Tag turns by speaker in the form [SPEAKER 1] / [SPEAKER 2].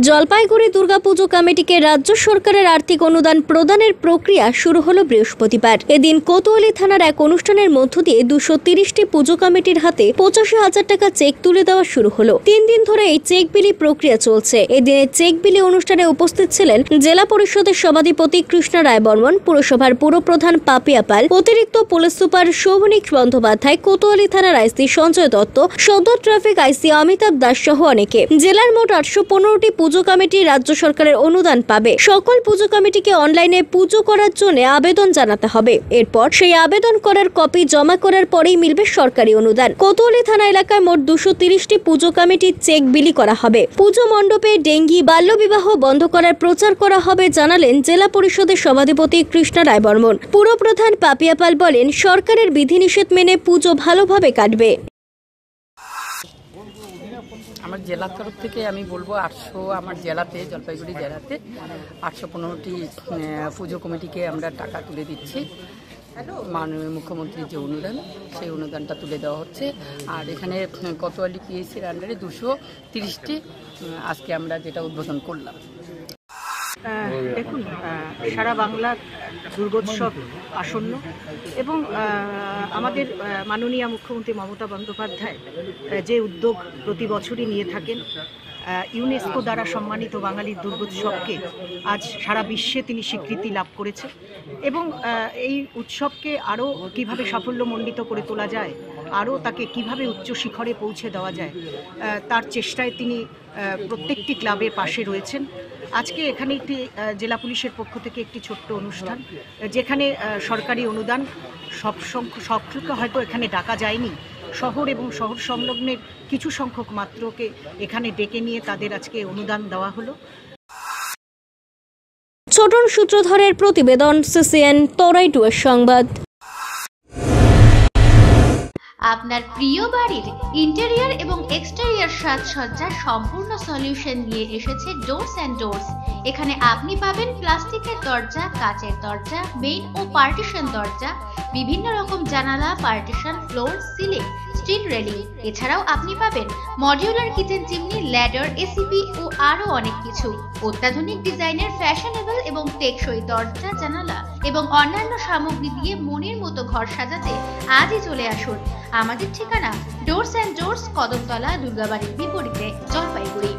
[SPEAKER 1] জলপাইগুড়ি দুর্গাপুজো কমিটিকে রাজ্য সরকারের আর্থিক অনুদান প্রদানের প্রক্রিয়া শুরু হলো বৃহস্পতিবার। এদিন কোতোয়ালি থানার এক অনুষ্ঠানের মধ্য দিয়ে 230টি পুজো কমিটির হাতে 85,000 টাকা চেক তুলে দেওয়া শুরু হলো। 3 দিন ধরে এই চেক বিলি প্রক্রিয়া চলছে। এদিনের চেক বিলি অনুষ্ঠানে উপস্থিত ছিলেন জেলা পরিষদের সভাধিপতি কৃষ্ণ রায় বর্মন, পুরসভার পুরপ্রধান পাপিয়া পাল, অতিরিক্ত পুলিশ সুপার শোভনিক বন্দ্যোপাধ্যায়, কোতোয়ালি থানার আইসি সঞ্জয় দত্ত, সদর ট্রাফিক আইসি অমিতাভ দাস সহ অনেকে। জেলার মোট 815টি পুজো কমিটি রাজ্য সরকারের অনুদান পাবে। সকল পুজো কমিটিকে অনলাইনে পুজো করার জন্য আবেদন জানাতে হবে। এরপর সেই আবেদন করার কপি জমা করার পরেই মিলবে সরকারি অনুদান। কোতোয়ালি থানা এলাকায় মোট 230টি পুজো কমিটির চেক বিলি করা হবে। পুজো মণ্ডপে ডেঙ্গি বাল্যবিবাহ বন্ধ করার প্রচার করা হবে জানালেন জেলা পরিষদের সভাধিপতি কৃষ্ণ রায় বর্মন। পুরপ্রধান পাপিয়া পাল বলেন, সরকারের বিধিনিষেধ মেনে পুজো ভালোভাবে কাটবে।
[SPEAKER 2] আমার জেলার তরফ থেকে আমি বলবো আমার জেলাতে জলপাইগুড়ি জেলাতে 815টি পুজো কমিটিকে আমরা টাকা তুলে দিচ্ছি। মাননীয় মুখ্যমন্ত্রীর যে অনুদান, সেই অনুদানটা তুলে দেওয়া হচ্ছে। আর এখানে কোতোয়ালি পিএসসির আন্ডারে 230টি আজকে আমরা যেটা উদ্বোধন করলাম।
[SPEAKER 3] দেখুন, সারা বাংলার দুর্গোৎসব আসন্ন এবং আমাদের মাননীয় মুখ্যমন্ত্রী মমতা বন্দ্যোপাধ্যায় যে উদ্যোগ প্রতি বছরই নিয়ে থাকেন, ইউনেস্কো দ্বারা সম্মানিত বাঙালির দুর্গোৎসবকে আজ সারা বিশ্বে তিনি স্বীকৃতি লাভ করেছে এবং এই উৎসবকে আরও কীভাবে সাফল্যমণ্ডিত করে তোলা যায়, আরও তাকে কিভাবে উচ্চ শিখরে পৌঁছে দেওয়া যায়, তার চেষ্টায় তিনি প্রত্যেকটি ক্লাবের পাশে রয়েছেন। আজকে এখানে একটি জেলা পুলিশের পক্ষ থেকে একটি ছোট্ট অনুষ্ঠান, যেখানে সরকারি অনুদান সকলকে হয়তো এখানে ডাকা যায়নি, শহর এবং শহর সংলগ্নের কিছু সংখ্যক মাত্রকে এখানে ডেকে নিয়ে তাদের আজকে অনুদান দেওয়া হলো।
[SPEAKER 1] ছোটন সূত্রধরের প্রতিবেদন, CCN তরাই 2 এর সংবাদ।
[SPEAKER 4] আপনার প্রিয় বাড়ির ইন্টেরিয়র এবং এক্সটেরিয়র সাজসজ্জার সম্পূর্ণ সলিউশন নিয়ে এসেছে ডোরস অ্যান্ড ডোরস। এখানে আপনি পাবেন প্লাস্টিকের দরজা, কাচের দরজা, মেইন ও পার্টিশন দরজা, বিভিন্ন রকম জানালা, partition, floor, ceiling, steel railing. এছাড়াও আপনি পাবেন modular kitchen chimney, ladder, ACP ও আরো অনেক কিছু। অত্যাধুনিক ডিজাইনের ফ্যাশনেবল এবং টেকসই দরজা, জানালা এবং অন্যান্য সামগ্রী দিয়ে মনের মতো ঘর সাজাতে আজই চলে আসুন। আমাদের ঠিকানা ডোরস অ্যান্ড ডোরস, কদমতলা, দুর্গাবাড়ির বিপরীতে, জলপাইগুড়ি।